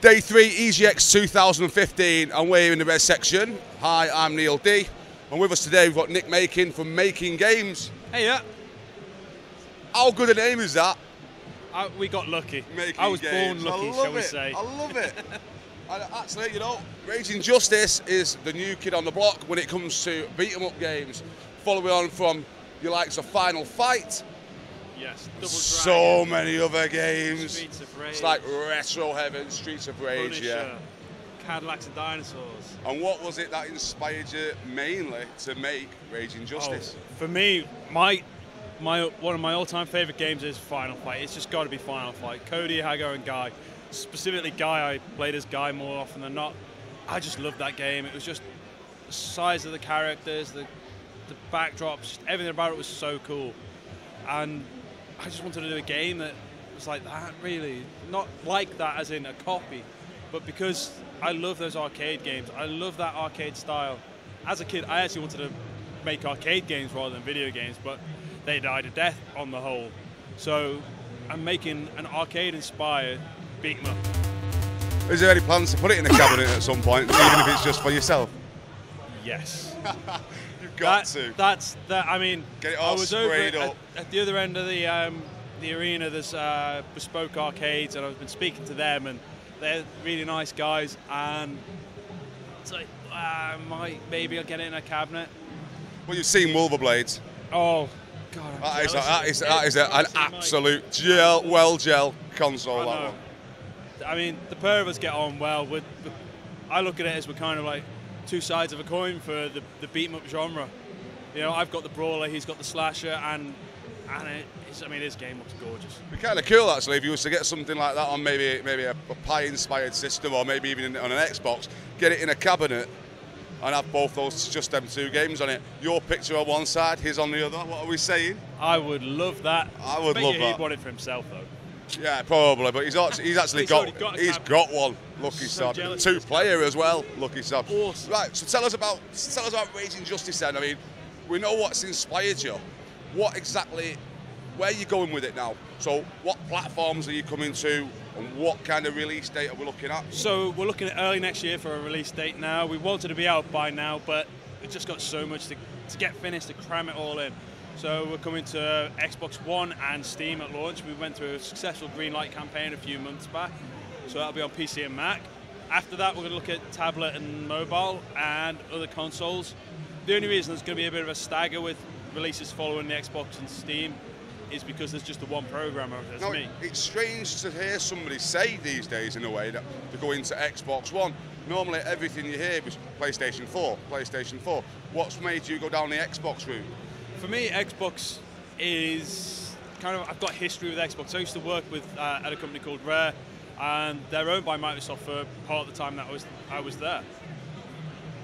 Day 3, EGX 2015, and we're here in the red section. Hi, I'm Neil D, and with us today we've got Nick Makin from Making Games. Hey, yeah. How good a name is that? We got lucky. Making I was Games. born lucky, shall we say. I love it. And actually, you know, Raging Justice is the new kid on the block when it comes to beat-em-up games, following on from your likes of Final Fight. Yes, So many other games. Streets of Rage. It's like retro heaven, Streets of Rage, Punisher, yeah. Cadillacs and Dinosaurs. And what was it that inspired you mainly to make Raging Justice? Oh, for me, one of my all-time favourite games is Final Fight. It's just got to be Final Fight. Cody, Hago, and Guy. Specifically, Guy. I played as Guy more often than not. I just loved that game. It was just the size of the characters, the backdrops, just everything about it was so cool. And I just wanted to do a game that was like that, really. Not like that as in a copy, but because I love those arcade games. I love that arcade style. As a kid, I actually wanted to make arcade games rather than video games, but they died a death on the whole. So I'm making an arcade-inspired beat-em-up. Is there any plans to put it in a cabinet at some point, even if it's just for yourself? Yes. You've got to. That's that. I mean, get it all I was over up. at the other end of the arena. There's bespoke arcades, and I've been speaking to them, and they're really nice guys. And it's like, maybe I'll get it in a cabinet. Well, you've seen Wolverblades. Oh God, that is an absolute gel console. That one. I mean, the pair of us get on well. I look at it as we're kind of like two sides of a coin for the beat-em-up genre. You know, I've got the brawler, he's got the slasher, and his game looks gorgeous. It'd be kind of cool actually if you was to get something like that on maybe a Pi-inspired system, or maybe even on an Xbox. Get it in a cabinet and have both those, just them two games on it. Your picture on one side, his on the other. What are we saying? I would love that. I would love that. He'd want it for himself though. Yeah, probably, but he's actually got one. Lucky sod. Two-player as well. Lucky sod. Awesome. Right, so tell us about Raging Justice then. I mean, we know what's inspired you. Where are you going with it now? So what platforms are you coming to, and what kind of release date are we looking at? So we're looking at early next year for a release date now. We wanted to be out by now, but we've just got so much to get finished, to cram it all in. So we're coming to Xbox One and Steam at launch. We went through a successful green light campaign a few months back. So that'll be on PC and Mac. After that, we're going to look at tablet and mobile and other consoles. The only reason there's going to be a bit of a stagger with releases following the Xbox and Steam is because there's just the one programmer, that's me. It's strange to hear somebody say these days, in a way, that to go into Xbox One. Normally everything you hear was PlayStation 4, PlayStation 4. What's made you go down the Xbox route? For me, Xbox is kind of, I've got history with Xbox. I used to work with at a company called Rare, and they're owned by Microsoft for part of the time that I was there.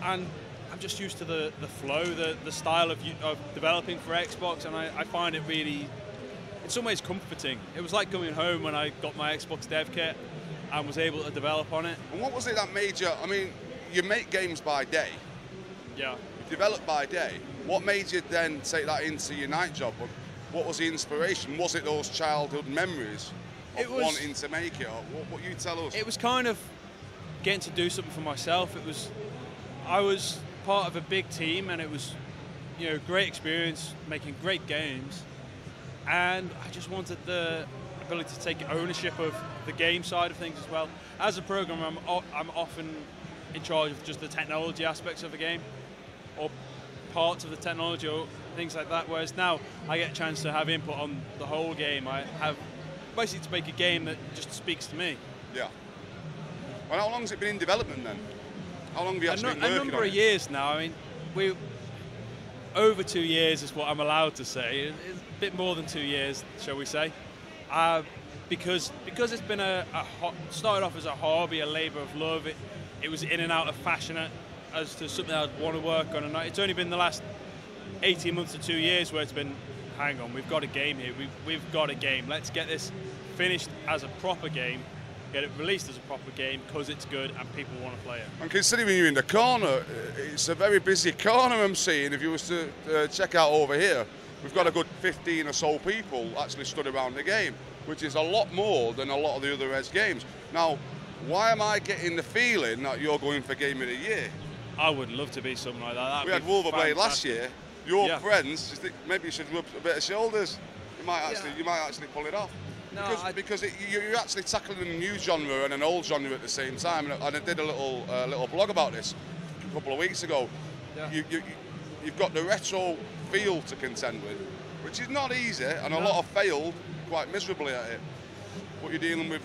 And I'm just used to the flow, the style of developing for Xbox, and I find it really, in some ways, comforting. It was like coming home when I got my Xbox dev kit and was able to develop on it. And what was it that made you, I mean, you make games by day. Yeah. You develop by day. What made you then take that into your night job? What was the inspiration? Was it those childhood memories of wanting to make it? Or what you tell us? It was kind of getting to do something for myself. I was part of a big team, and it was, you know, great experience making great games. And I just wanted the ability to take ownership of the game side of things as well. As a programmer, I'm often in charge of just the technology aspects of a game, or parts of the technology or things like that, whereas now I get a chance to have input on the whole game. I have basically to make a game that just speaks to me. Yeah. Well, how long has it been in development then? How long have you actually been working on it? A number of years now. I mean, over 2 years is what I'm allowed to say. It's a bit more than 2 years, shall we say. Because it's been started off as a hobby, a labour of love. It was in and out of fashion as to something I'd want to work on, and it's only been the last 18 months to 2 years where it's been, hang on, we've got a game here, we've got a game, let's get this finished as a proper game, get it released as a proper game because it's good and people want to play it. And considering you're in the corner, it's a very busy corner I'm seeing. If you was to check out over here, we've got a good 15 or so people actually stood around the game, which is a lot more than a lot of the other Res games. Now, why am I getting the feeling that you're going for Game of the Year? I would love to be something like that. We had Wolverblade last year. Your friends, just think maybe you should rub a bit of shoulders. You might actually pull it off. No, Because you're actually tackling a new genre and an old genre at the same time. And I did a little blog about this a couple of weeks ago. Yeah. You've got the retro feel to contend with, which is not easy, and a lot have failed quite miserably at it. But you're dealing with,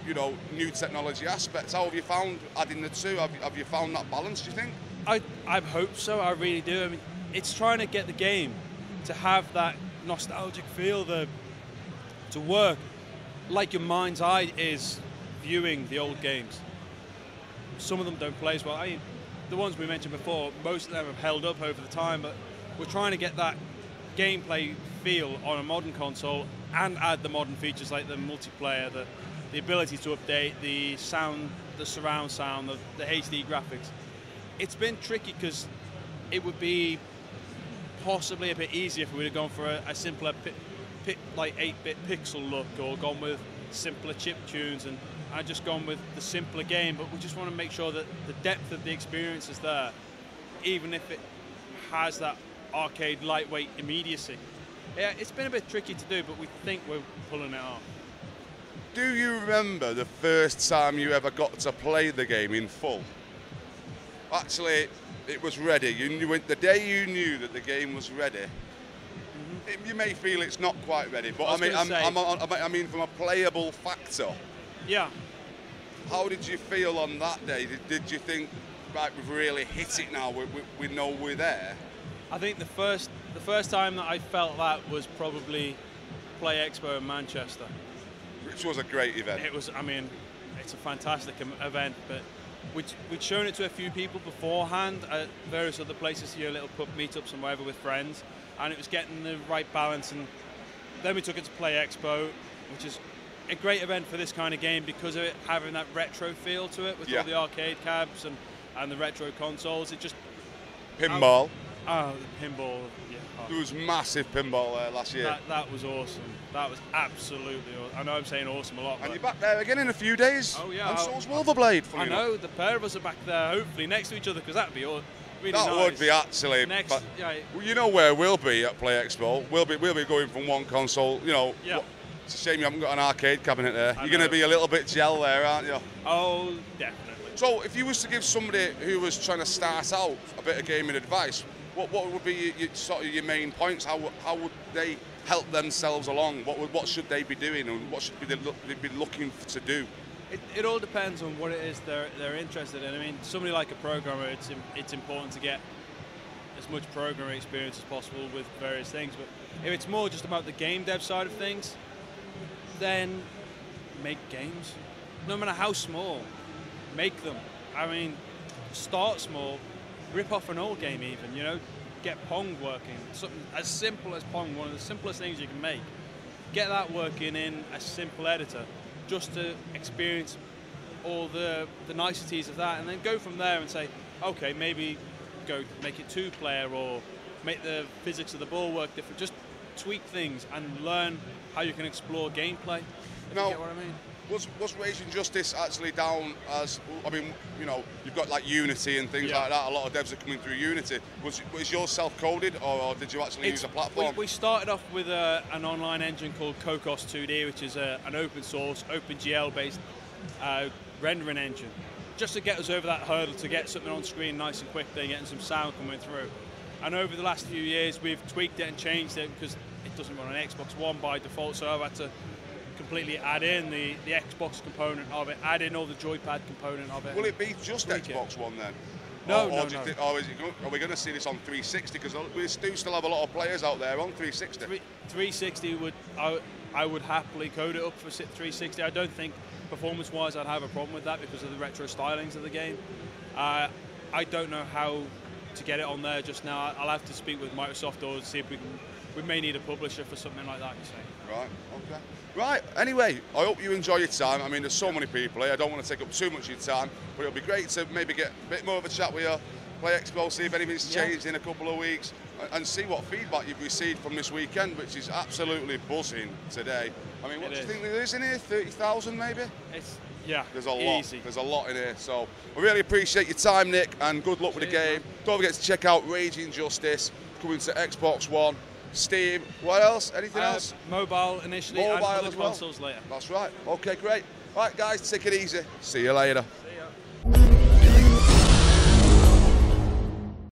you know, new technology aspects. How have you found adding the two? Have you found that balance, do you think? I hope so, I really do. I mean, it's trying to get the game to have that nostalgic feel, to work like your mind's eye is viewing the old games. Some of them don't play as well. I mean, the ones we mentioned before, most of them have held up over the time, but we're trying to get that gameplay feel on a modern console and add the modern features like the multiplayer, the ability to update, the sound, the surround sound, the HD graphics. It's been tricky because it would be possibly a bit easier if we would have gone for a simpler like 8-bit pixel look, or gone with simpler chip tunes and just gone with the simpler game. But we just want to make sure that the depth of the experience is there, even if it has that arcade lightweight immediacy. Yeah, it's been a bit tricky to do, but we think we're pulling it off. Do you remember the first time you ever got to play the game in full? Actually, it was ready. You knew it, the day you knew that the game was ready. You may feel it's not quite ready, but I mean from a playable factor. Yeah. How did you feel on that day? Did you think, right, we've really hit it now, we know we're there? I think the first time that I felt that was probably PlayExpo Manchester. Which was a great event. It was, I mean, it's a fantastic event, but we'd shown it to a few people beforehand at various other places, little pub meetups and whatever with friends, and it was getting the right balance. And then we took it to PlayExpo, which is a great event for this kind of game because of it having that retro feel to it with all the arcade cabs and the retro consoles. It just pinball. Oh, the pinball! Yeah. Oh. There was massive pinball there last year. That was awesome. That was absolutely awesome. I know I'm saying awesome a lot. And you're back there again in a few days. Oh yeah. And so's Wolverblade. I know. The pair of us are back there, hopefully next to each other, because that'd be really nice. That would be actually. Next, you know where we'll be at PlayExpo. We'll be going from one console. You know. Yeah. It's a shame you haven't got an arcade cabinet there. You're going to be a little bit gel there, aren't you? Oh, definitely. So, if you was to give somebody who was trying to start out a bit of gaming advice, what would be your main points? How would they help themselves along? What should they be doing, and what should they be looking to do? It all depends on what it is they're interested in. I mean, somebody like a programmer, it's important to get as much programming experience as possible with various things. But if it's more just about the game dev side of things, then make games. No matter how small, make them. I mean, start small, rip off an old game even, you know, get Pong working. Something as simple as Pong, one of the simplest things you can make. Get that working in a simple editor, just to experience all the niceties of that, and then go from there and say, okay, maybe go make it 2-player, or make the physics of the ball work different. Just tweak things and learn how you can explore gameplay. You get what I mean? Was Raging Justice actually down as, I mean, you know, you've got like Unity and things like that, a lot of devs are coming through Unity. Was yours self-coded, or did you actually use a platform? We started off with an online engine called Cocos 2D, which is an open source, OpenGL based rendering engine, just to get us over that hurdle, to get something on screen nice and quickly, getting some sound coming through. And over the last few years, we've tweaked it and changed it because it doesn't run on Xbox One by default, so I've had to completely add in the Xbox component of it, add in all the joypad component of it. Will it be just Xbox One then? No, or are we going to see this on 360? Because we do still have a lot of players out there on 360. 360 I would happily code it up for 360. I don't think performance-wise I'd have a problem with that because of the retro stylings of the game. I don't know how to get it on there just now. I'll have to speak with Microsoft or see if we may need a publisher for something like that, you say. Right, okay. Right, anyway, I hope you enjoy your time. I mean, there's so many people here. I don't want to take up too much of your time, but it'll be great to maybe get a bit more of a chat with you, PlayExpo, see if anything's changed in a couple of weeks. and see what feedback you've received from this weekend, which is absolutely buzzing today. I mean, what do you think there is in here? 30,000 maybe? Yeah, there's a easy. lot. There's a lot in here. So I really appreciate your time, Nick, and good luck with the game. Man. Don't forget to check out Raging Justice, coming to Xbox One, Steam. What else? Anything else? Mobile initially, mobile and as well. consoles later. That's right. Okay, great. All right, guys, take it easy. See you later.